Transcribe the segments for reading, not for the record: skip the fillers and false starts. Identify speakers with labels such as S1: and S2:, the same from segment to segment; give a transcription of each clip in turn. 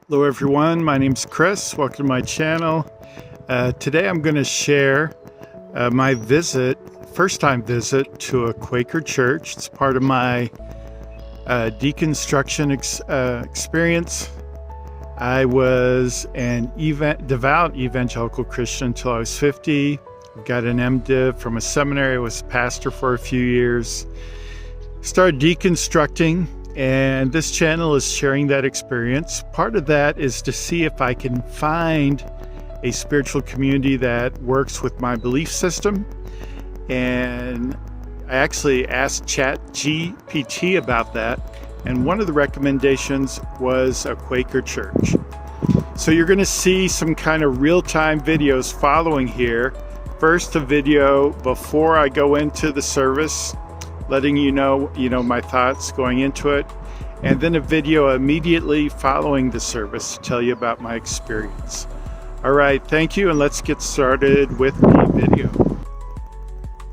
S1: Hello everyone, my name's Chris. Welcome to my channel. Today I'm going to share my first time visit to a Quaker church. It's part of my deconstruction experience. I was an devout evangelical Christian until I was 50. Got an MDiv from a seminary. I was a pastor for a few years. Started deconstructing. And this channel is sharing that experience. Part of that is to see if I can find a spiritual community that works with my belief system. And I actually asked ChatGPT about that. And one of the recommendations was a Quaker church. So you're going to see some kind of real-time videos following here. First, a video before I go into the service, letting you know my thoughts going into it, and then a video immediately following the service to tell you about my experience. All right, thank you, and let's get started with the video.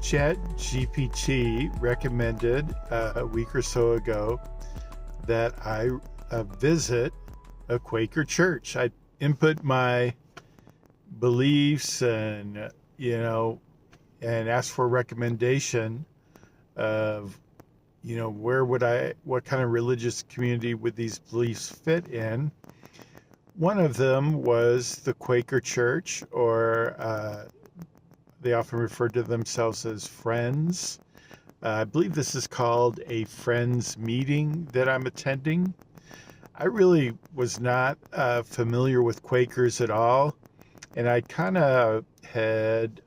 S1: ChatGPT recommended a week or so ago that I visit a Quaker church. I input my beliefs and ask for a recommendation of what kind of religious community would these beliefs fit in. One of them was the Quaker church, or they often refer to themselves as Friends. I believe this is called a Friends meeting that I'm attending. I really was not familiar with Quakers at all, and I kind of had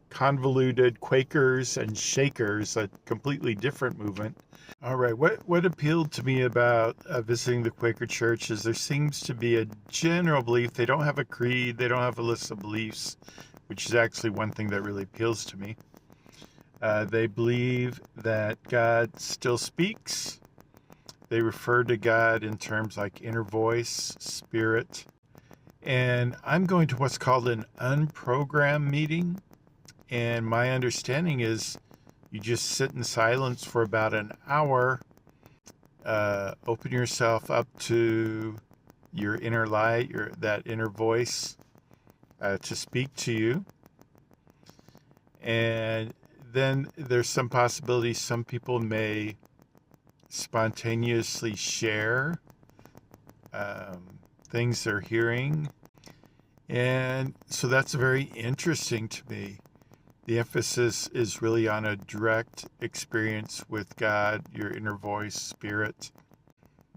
S1: convoluted Quakers and Shakers, a completely different movement. All right, what appealed to me about visiting the Quaker church is there seems to be a general belief. They don't have a creed, they don't have a list of beliefs, which is actually one thing that really appeals to me. They believe that God still speaks. They refer to God in terms like inner voice, spirit. And I'm going to what's called an unprogrammed meeting. And my understanding is you just sit in silence for about an hour, open yourself up to your inner light, that inner voice to speak to you. And then there's some possibility some people may spontaneously share things they're hearing. And so that's very interesting to me. The emphasis is really on a direct experience with God, your inner voice, spirit.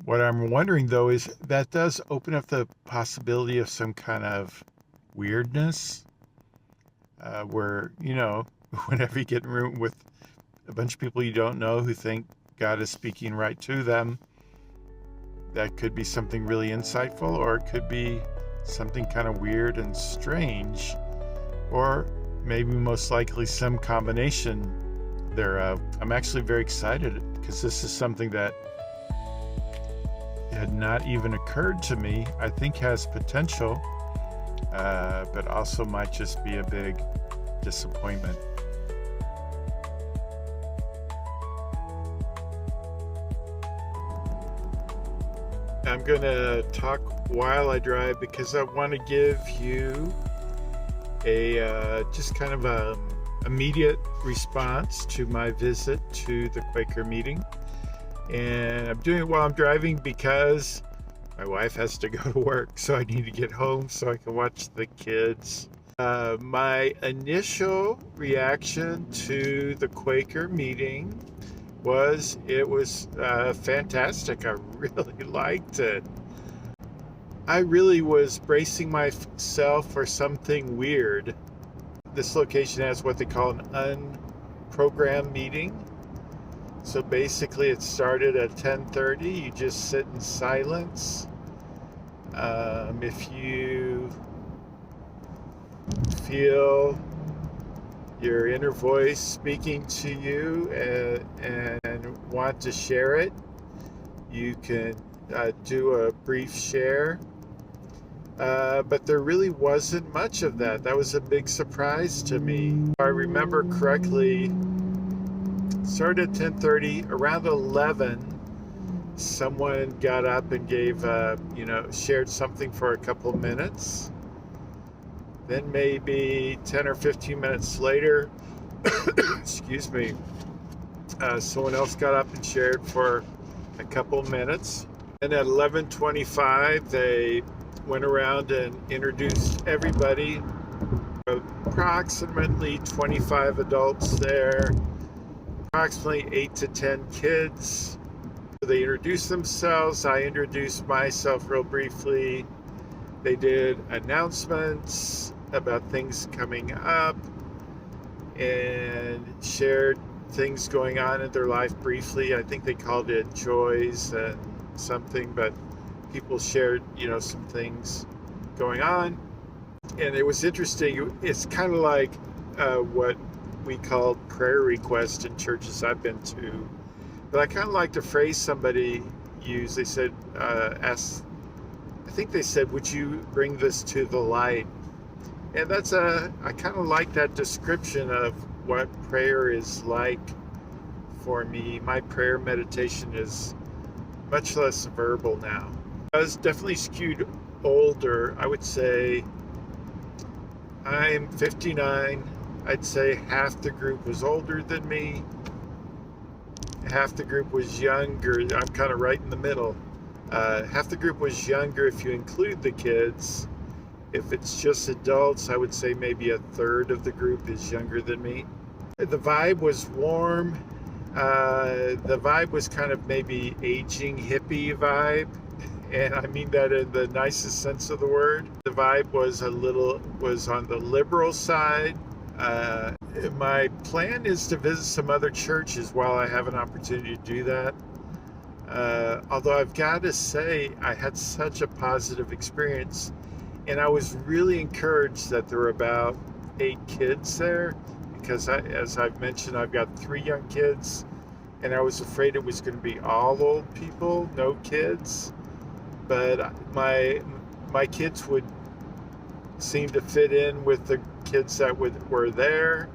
S1: What I'm wondering though is that does open up the possibility of some kind of weirdness where, whenever you get in a room with a bunch of people you don't know who think God is speaking right to them, that could be something really insightful, or it could be something kind of weird and strange, or maybe most likely some combination thereof. I'm actually very excited because this is something that had not even occurred to me. I think has potential, but also might just be a big disappointment. I'm going to talk while I drive because I want to give you a just kind of a immediate response to my visit to the Quaker meeting. And I'm doing it while I'm driving because my wife has to go to work, so I need to get home so I can watch the kids. My initial reaction to the Quaker meeting was fantastic. I really liked it. I really was bracing myself for something weird. This location has what they call an unprogrammed meeting. So basically it started at 10:30. You just sit in silence. If you feel your inner voice speaking to you and want to share it, you can do a brief share. But there really wasn't much of that. That was a big surprise to me. If I remember correctly, it started at 10:30. Around 11, someone got up and gave, shared something for a couple of minutes. Then maybe 10 or 15 minutes later, excuse me, someone else got up and shared for a couple of minutes. And at 11:25, they went around and introduced everybody. Approximately 25 adults there, approximately 8 to 10 kids. They introduced themselves. I introduced myself real briefly. They did announcements about things coming up and shared things going on in their life briefly. I think they called it joys and something, but people shared, some things going on. And it was interesting. It's kind of like what we called prayer requests in churches I've been to. But I kind of like the phrase somebody used. They said, I think they said, would you bring this to the light? And I kind of like that description of what prayer is like for me. My prayer meditation is much less verbal now. I was definitely skewed older. I would say I'm 59. I'd say half the group was older than me. Half the group was younger. I'm kind of right in the middle. Half the group was younger if you include the kids. If it's just adults, I would say maybe a third of the group is younger than me. The vibe was warm. The vibe was kind of maybe aging hippie vibe. And I mean that in the nicest sense of the word. The vibe was on the liberal side. My plan is to visit some other churches while I have an opportunity to do that. Although I've got to say, I had such a positive experience, and I was really encouraged that there were about 8 kids there, because as I've mentioned, I've got 3 young kids, and I was afraid it was going to be all old people, no kids. But my kids would seem to fit in with the kids that were there.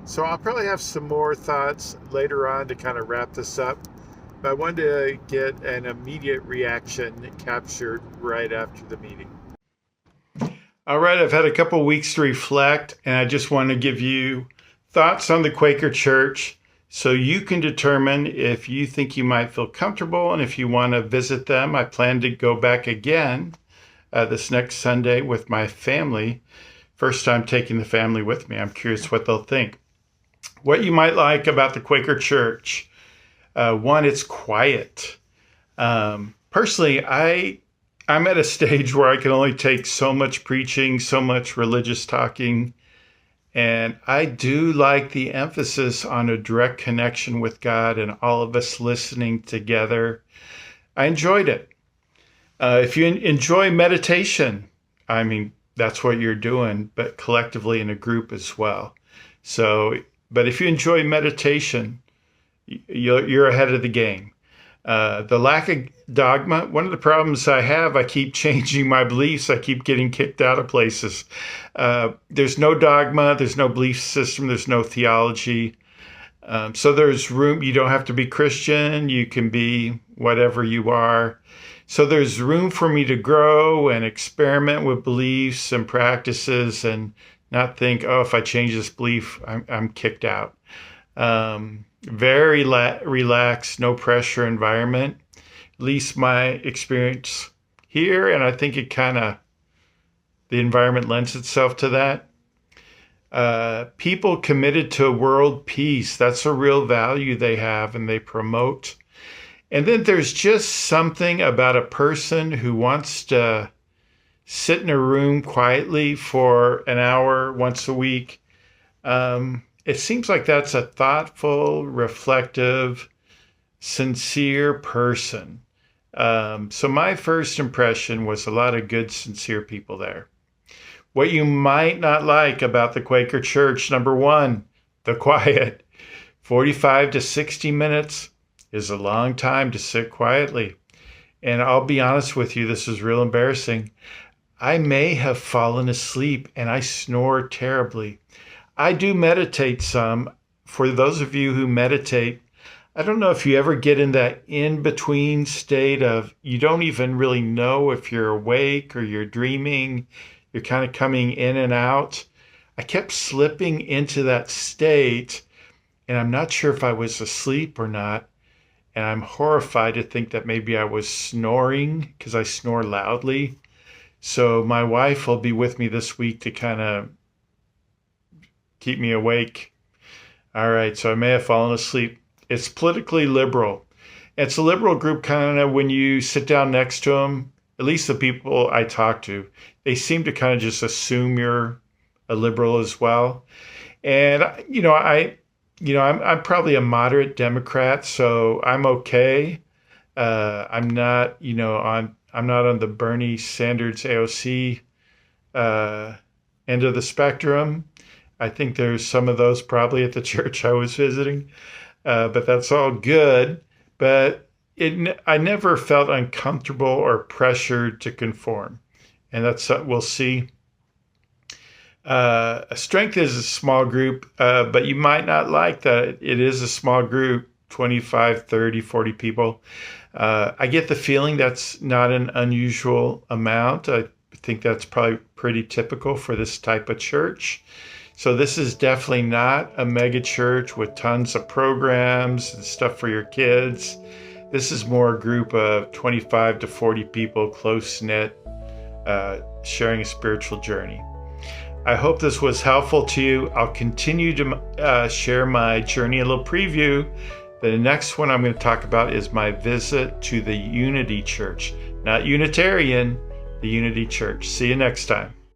S1: So I'll probably have some more thoughts later on to kind of wrap this up. But I wanted to get an immediate reaction captured right after the meeting. All right, I've had a couple weeks to reflect, and I just want to give you thoughts on the Quaker Church so you can determine if you think you might feel comfortable and if you want to visit them. I plan to go back again this next Sunday with my family. First time taking the family with me. I'm curious what they'll think. What you might like about the Quaker Church. One, it's quiet. Personally, I'm at a stage where I can only take so much preaching, so much religious talking. And I do like the emphasis on a direct connection with God and all of us listening together. I enjoyed it. If you enjoy meditation, I mean, that's what you're doing, but collectively in a group as well. But if you enjoy meditation, you're ahead of the game. The lack of dogma, one of the problems I have, I keep changing my beliefs. I keep getting kicked out of places. There's no dogma. There's no belief system. There's no theology. So there's room. You don't have to be Christian. You can be whatever you are. So there's room for me to grow and experiment with beliefs and practices and not think, oh, if I change this belief, I'm kicked out. Very relaxed, no pressure environment, at least my experience here. And I think the environment lends itself to that. People committed to world peace. That's a real value they have and they promote. And then there's just something about a person who wants to sit in a room quietly for an hour once a week. It seems like that's a thoughtful, reflective, sincere person. So my first impression was a lot of good, sincere people there. What you might not like about the Quaker Church, number one, the quiet. 45 to 60 minutes is a long time to sit quietly. And I'll be honest with you, this is real embarrassing. I may have fallen asleep and I snore terribly. I do meditate some. For those of you who meditate, I don't know if you ever get in that in-between state of you don't even really know if you're awake or you're dreaming. You're kind of coming in and out. I kept slipping into that state, and I'm not sure if I was asleep or not. And I'm horrified to think that maybe I was snoring because I snore loudly. So my wife will be with me this week to kind of keep me awake. All right, so I may have fallen asleep. It's politically liberal. It's a liberal group kind of when you sit down next to them, at least the people I talk to, they seem to kind of just assume you're a liberal as well. And I'm probably a moderate Democrat, so I'm okay. I'm not, I'm not on the Bernie Sanders AOC end of the spectrum. I think there's some of those probably at the church I was visiting, but that's all good. But I never felt uncomfortable or pressured to conform, and that's we'll see. A strength is a small group, but you might not like that. It is a small group, 25, 30, 40 people. I get the feeling that's not an unusual amount. I think that's probably pretty typical for this type of church. So this is definitely not a mega church with tons of programs and stuff for your kids. This is more a group of 25 to 40 people, close-knit, sharing a spiritual journey. I hope this was helpful to you. I'll continue to share my journey, a little preview. The next one I'm going to talk about is my visit to the Unity Church. Not Unitarian, the Unity Church. See you next time.